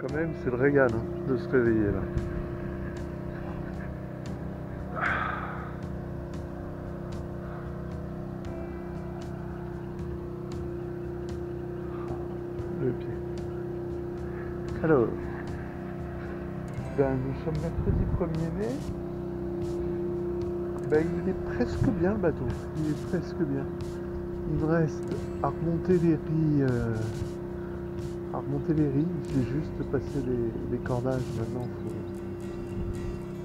quand même, c'est le régal hein, de se réveiller là. Le pied. Alors, nous sommes mercredi 1er mai. Il est presque bien le bateau. Il est presque bien. Il me reste à remonter les riz. J'ai juste passé les cordages. Maintenant,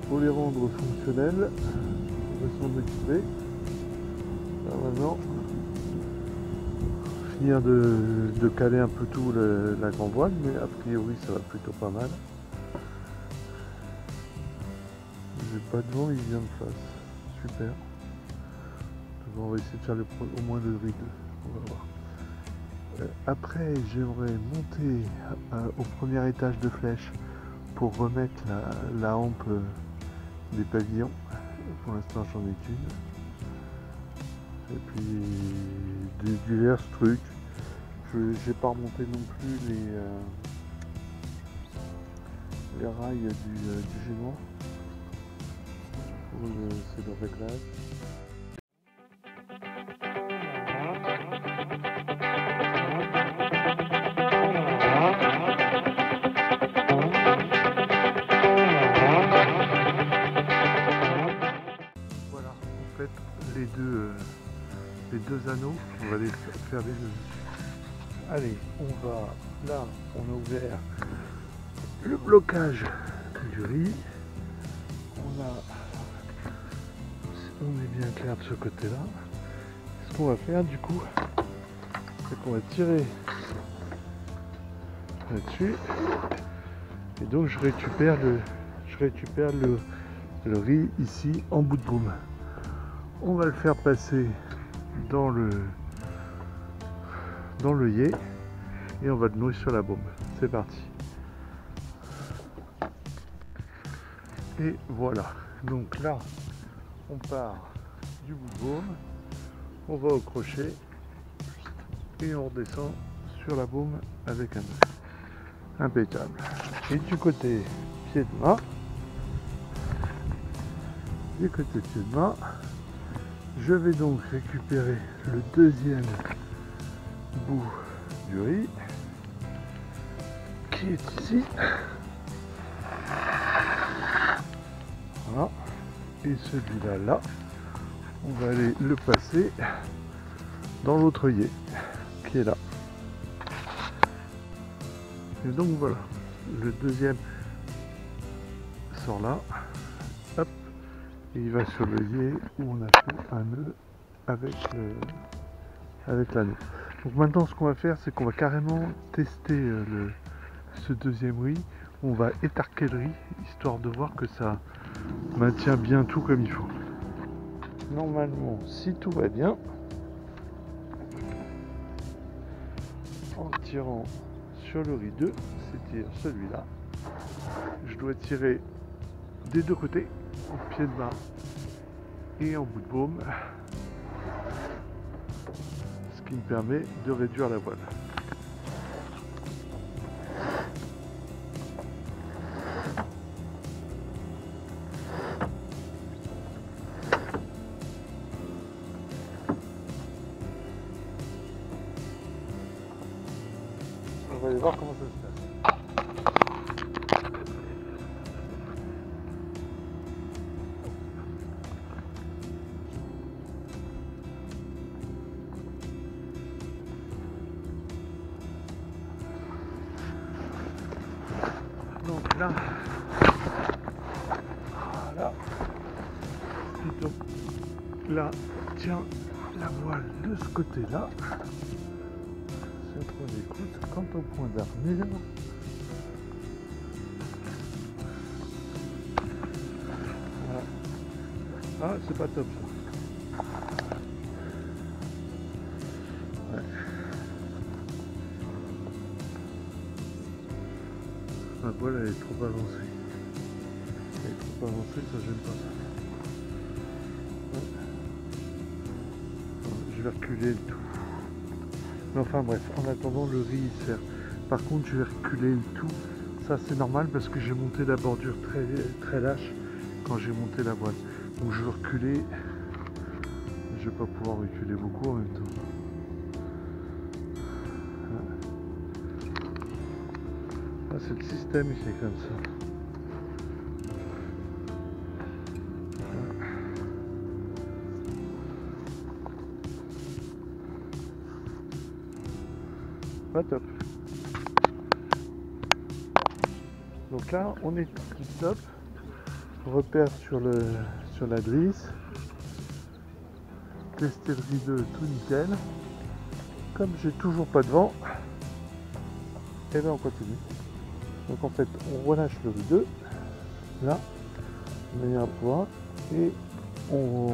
faut les rendre fonctionnels. On va s'en occuper. Maintenant, finir de caler un peu tout la grande voile, mais a priori ça va plutôt pas mal. J'ai pas de vent, il vient de face. Super. On va essayer de faire au moins le riz 2. On va voir. Après, j'aimerais monter au premier étage de flèche pour remettre la hampe des pavillons. Pour l'instant, j'en ai qu'une. Et puis divers trucs. J'ai pas remonté non plus les rails du génois. C'est le réglage. Voilà, en fait les deux anneaux, on va les faire les deux. Allez, là on a ouvert le blocage du riz. On est bien clair de ce côté-là. Ce qu'on va faire du coup, c'est qu'on va tirer là-dessus. Et donc je récupère le riz ici en bout de boum. On va le faire passer dans l'œillet et on va le nouer sur la bombe. C'est parti. Et voilà. Donc là, on part du bout de baume, on va au crochet et on redescend sur la baume avec un nœud. Impeccable. Et du côté pied de mât, je vais donc récupérer le deuxième bout du riz qui est ici. Voilà. Et celui-là, là, on va aller le passer dans l'autre œillet qui est là. Et donc voilà, le deuxième sort là, hop, et il va sur l'œillet où on a fait un nœud avec l'anneau. Donc maintenant ce qu'on va faire, c'est qu'on va carrément tester ce deuxième riz. On va étarquer le riz, histoire de voir que ça maintient bien tout comme il faut. Normalement, si tout va bien, en tirant sur le riz 2, c'est-à-dire celui-là, je dois tirer des deux côtés, au pied de mât et en bout de baume, ce qui me permet de réduire la voile. On va aller voir comment ça se passe. Donc là, voilà, plutôt là, tiens la voile de ce côté-là. Cette fois d'écoute, quant au point d'armure, voilà. Ah, c'est pas top ça. Ouais. Ma voile elle est trop avancée. Elle est trop avancée, ça gêne pas. Ouais. Je vais reculer le tout. Mais enfin bref, en attendant le riz il sert. Par contre je vais reculer le tout. Ça Ça c'est normal parce que j'ai monté la bordure très lâche quand j'ai monté la voile. Donc je veux reculer. Je vais pas pouvoir reculer beaucoup en même temps. Ah, c'est le système qui est comme ça. Pas top. Donc là, on est top. Repère sur la drisse. Tester le rideau, tout nickel. Comme j'ai toujours pas de vent, et bien on continue. Donc en fait, on relâche le rideau. Là, on met un point et on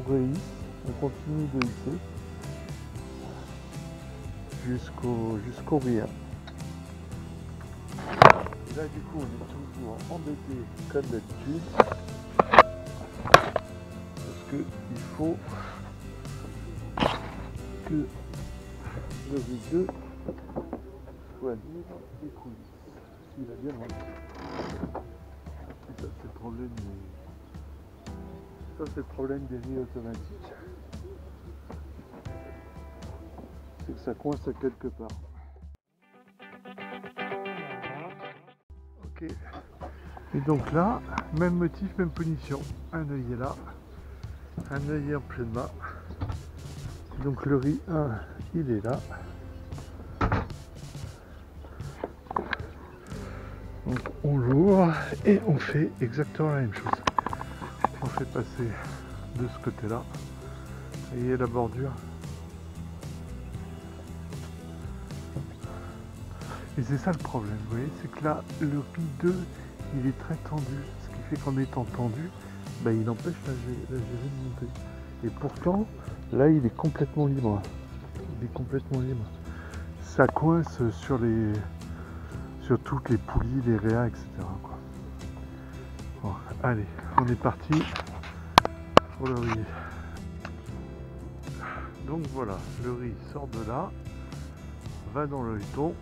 rehisse. On continue de hisser jusqu'au rien. Et là du coup on est toujours embêté comme d'habitude parce que il faut que le rideau soit libre des coulisses. Il a bien rentré. Ça c'est le problème des rilles automatiques. C'est que ça coince à quelque part. Ok. Et donc là, même motif, même punition. Un œil est là, un œil est en plein bas. Donc le riz 1, il est là. Donc on l'ouvre et on fait exactement la même chose. On fait passer de ce côté-là. Vous voyez la bordure. Et c'est ça le problème, vous voyez, c'est que là, le riz 2, il est très tendu. Ce qui fait qu'en étant tendu, bah, il empêche la gérée de monter. Et pourtant, là, il est complètement libre. Il est complètement libre. Ça coince sur toutes les poulies, les réas, etc. quoi. Bon, allez, on est parti pour le riz. Donc voilà, le riz sort de là, va dans le œilleton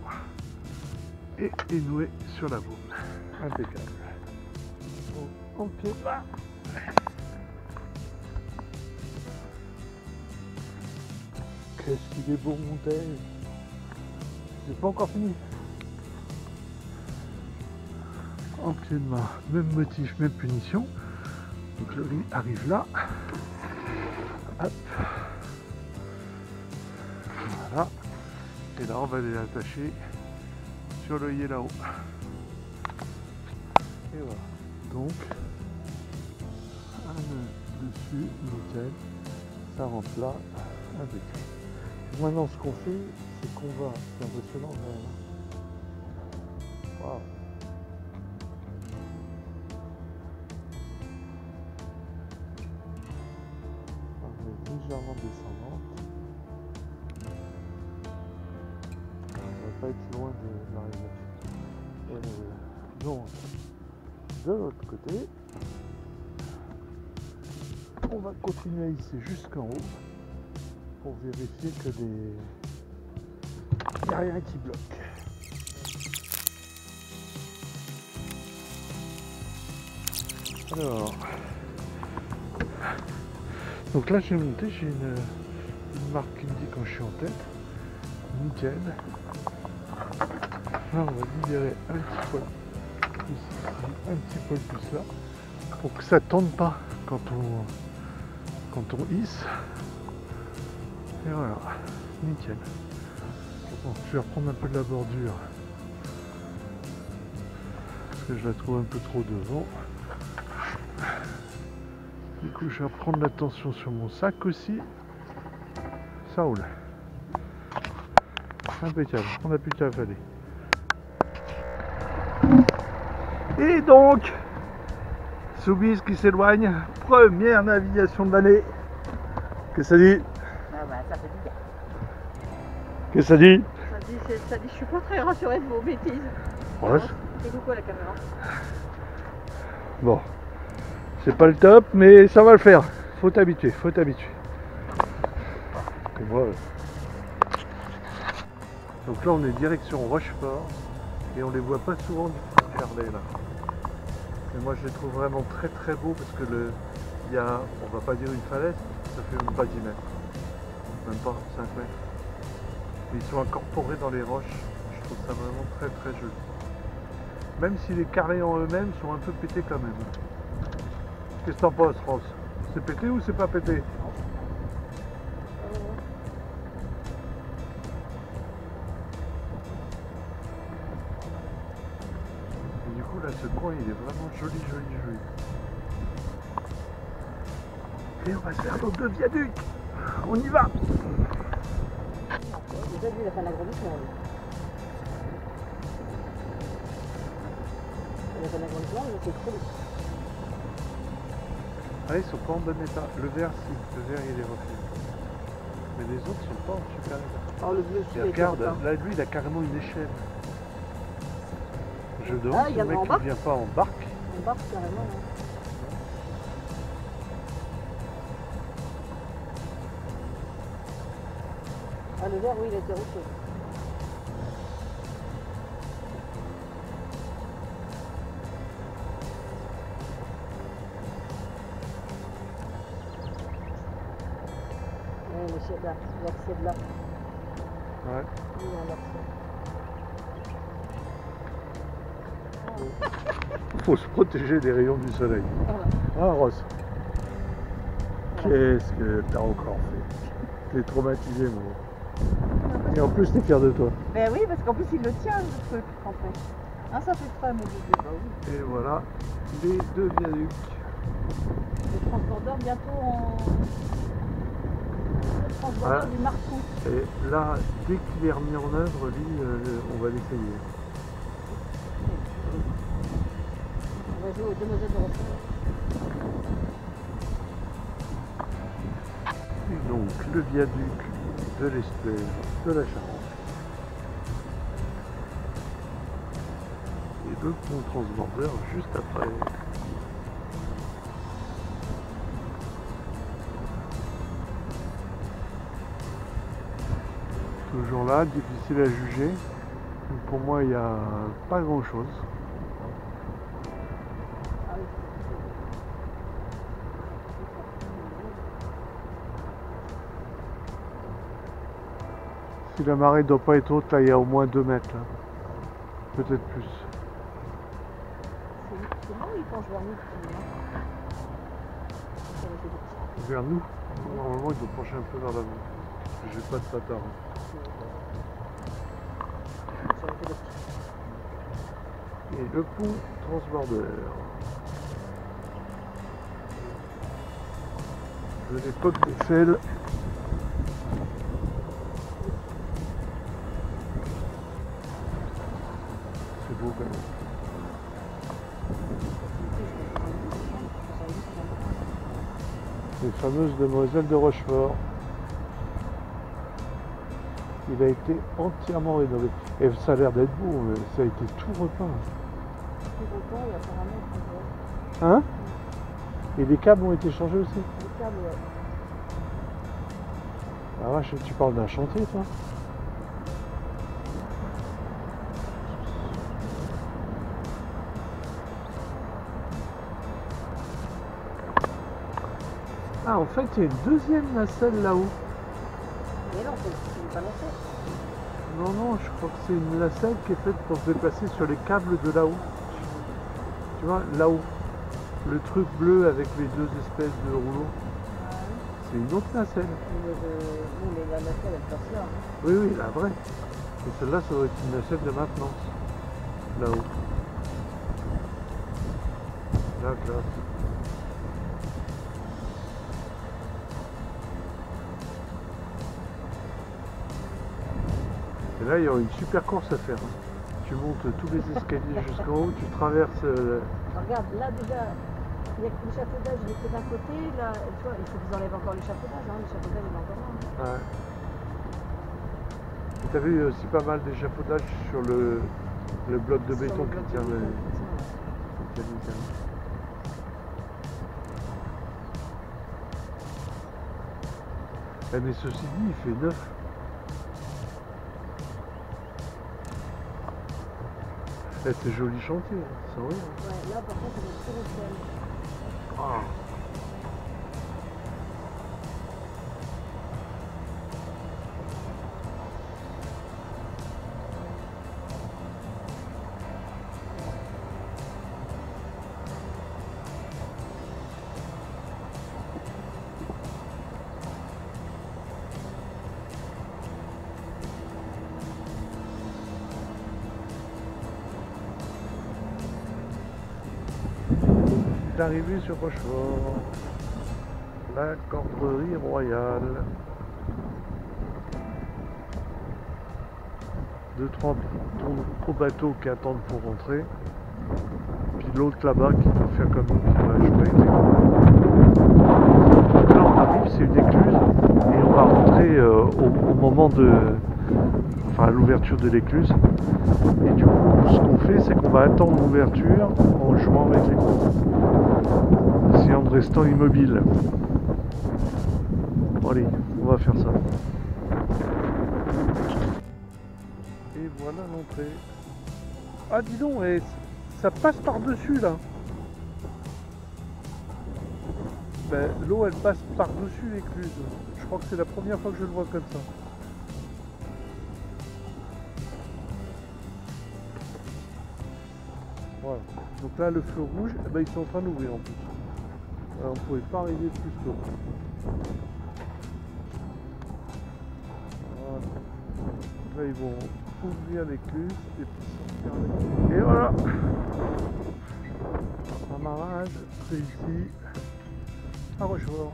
et est noué sur la baume. Impeccable. En pied bas. Qu'est-ce qu'il est beau mon tel. C'est pas encore fini. En pied de main, même motif, même punition. Donc le riz arrive là. Hop. Voilà. Et là on va les attacher sur l'œillet là-haut. Et voilà. Donc un nœud dessus, nickel. Ça rentre là, impeccable. Maintenant ce qu'on fait, c'est qu'on va, c'est impressionnant quand même. Waouh. Légèrement descendante. On va pas être loin de l'arrivée. Donc de l'autre côté, on va continuer à hisser jusqu'en haut pour vérifier que il n'y a rien qui bloque. Alors, donc là j'ai monté, j'ai une marque qui me dit quand je suis en tête. Nickel. Là on va libérer un petit poil ici, un petit poil plus là, pour que ça tourne pas quand on hisse. Et voilà, nickel. Bon, je vais reprendre un peu de la bordure parce que je la trouve un peu trop devant. Du coup, je vais reprendre la tension sur mon sac aussi. Ça roule. Impeccable, on n'a plus qu'à avaler. Et donc, Soubise qui s'éloigne, première navigation de l'année. Qu'est-ce que ça dit? Ah bah ça fait du bien. Qu'est-ce que ça dit? Ça dit je suis pas très rassurée de vos bêtises. Ouais. C'est coucou à la caméra. Bon, c'est pas le top, mais ça va le faire. Faut t'habituer, faut t'habituer. Et moi, donc là on est direction Rochefort. Et on les voit pas souvent du Charlet là. Mais moi je les trouve vraiment très très beaux parce que il y a, on va pas dire une falaise, ça fait même pas 10 mètres. Même pas 5 mètres. Ils sont incorporés dans les roches. Je trouve ça vraiment très très joli. Même si les carrés en eux-mêmes sont un peu pétés quand même. Qu'est-ce que t'en penses, France? C'est pété ou c'est pas pété? Et du coup là ce coin il est vraiment joli. Et on va se faire nos 2 viaducs. On y va. Déjà vu la fin de l'agrandissement. La fin de l'agrandissement, c'est trop beau. Ah, ils sont pas en bon état. Le vert, si. Le vert, il est refait. Mais les autres sont pas en super état. Oh, le bleu, Et regarde, là, lui, il a carrément une échelle. Je demande si le mec ne vient pas en barque. En barque, carrément. Hein. Ah, le vert, oui, il a été refait. Là, l'accès de là. Ouais. Il y a l'accès. Faut se protéger des rayons du soleil. Voilà. Ah, Ross. Qu'est-ce que t'as encore fait? T'es traumatisé, moi. Et en plus, t'es fier de toi. Ben oui, parce qu'en plus, il le tient, le truc, en fait. Ah, ça fait frais, mais je sais pas, oui. Et voilà, les 2 viaducs. Le transbordeur bientôt en... Voilà. Du Marcou. Et là, dès qu'il est remis en œuvre, lui, on va l'essayer. On va jouer aux demoiselles de Rochefort. Et donc, le viaduc de l'estuaire de la Charente. Et le pont transbordeur juste après. Toujours là, difficile à juger. Pour moi, il n'y a pas grand chose. Si la marée ne doit pas être haute, là, il y a au moins 2 mètres. Peut-être plus. C'est là où il penche vers nous. Vers nous? Normalement, il doit pencher un peu vers l'avant. J'ai pas de patin. Et le pont transbordeur de l'époque d'Eiffel. C'est beau quand même. Les fameuses demoiselles de Rochefort. Il a été entièrement rénové. Et ça a l'air d'être beau, mais ça a été tout repeint. Hein? Et les câbles ont été changés aussi? Les câbles, ouais. Ah vache, tu parles d'un chantier, toi? Ah, en fait, il y a une deuxième nacelle là-haut. Mais non, c'est pas nacelle. Non, non, je crois que c'est une nacelle qui est faite pour se déplacer sur les câbles de là-haut. Tu vois, là-haut. Le truc bleu avec les 2 espèces de rouleaux. Ah, oui. C'est une autre nacelle. Mais la nacelle, elle passe là. Hein. Oui, oui, la vraie. Et celle-là, ça doit être une nacelle de maintenance. Là-haut. La classe. Et là, il y aura une super course à faire. Tu montes tous les escaliers jusqu'en haut, tu traverses... Regarde, là déjà, il y a que l'échafaudage, il était d'un côté, là, tu vois, il faut qu'ils enlèvent encore l'échafaudage, hein, l'échafaudage il est encore là. Hein. Ouais. Et t'as vu aussi pas mal d'échafaudage sur le bloc de béton qui tient les... Mais ceci dit, il fait 9. Eh, c'est joli chantier, c'est vrai. Ouais, là par contre, il est très ciel. Ah. Arrivé sur Rochefort, la Corderie Royale. 2-3 gros bateaux qui attendent pour rentrer. Puis l'autre là-bas qui va faire comme nous, qui va jouer. Là on arrive, c'est une écluse et on va rentrer au moment de. Enfin à l'ouverture de l'écluse. Et du coup ce qu'on fait c'est qu'on va attendre l'ouverture en jouant avec les cours. Essayant de rester immobile. Bon allez, on va faire ça. Et voilà l'entrée. Ah dis donc, ça passe par-dessus là. Ben, l'eau elle passe par-dessus l'écluse. Je crois que c'est la première fois que je le vois comme ça. Voilà. Donc là le feu rouge, eh ben, ils sont en train d'ouvrir en plus. Alors, on ne pouvait pas arriver plus tôt. Voilà. Là ils vont ouvrir l'écluse et puis sortir l'écluse. Et voilà. Amarrage, c'est ici à Rochefort.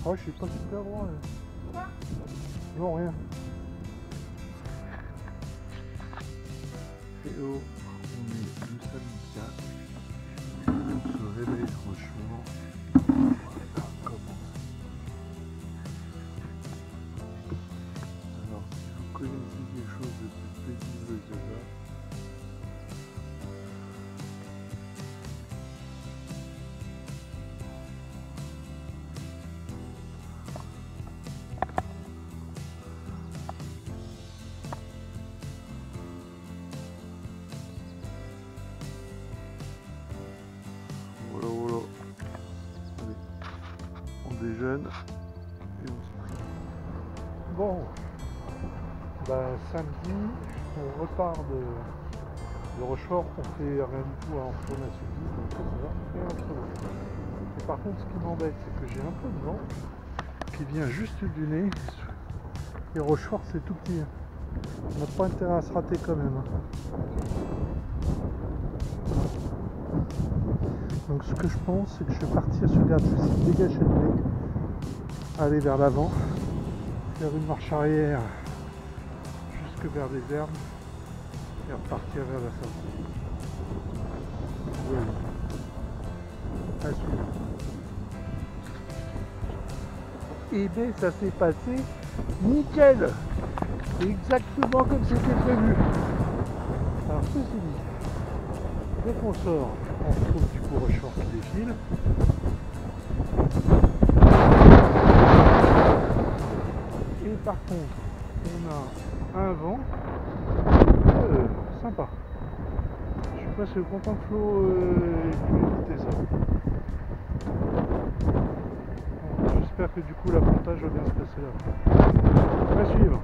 Oh, je suis pas super droit là. Non, rien. Et oh, on est le samedi 4. On se réveille franchement. Voilà, commence. Alors, si vous connaissez quelque chose de plus paisible que ça, voilà, voilà. Allez, on déjeune et on se couche. Bon, bah, samedi, on repart de Rochefort, on fait rien du tout, on retourne à Sully, donc ça va, et on se retrouve. Et par contre, ce qui m'embête, c'est que j'ai un peu de vent qui vient juste du nez, et Rochefort c'est tout petit. On n'a pas intérêt à se rater quand même. Donc ce que je pense, c'est que je vais partir sur garde ceci, dégager le nez, aller vers l'avant, faire une marche arrière jusque vers les herbes et repartir vers la sortie. Voilà. À suivre. Et bien ça s'est passé nickel, exactement comme c'était prévu. Alors ceci dit, dès qu'on sort, on retrouve du coup Rochefort qui défile. Et par contre, on a un vent sympa. Je sais pas si le content de Flo qui m'a évité ça. Bon, j'espère que du coup la montage va bien se passer là. À suivre.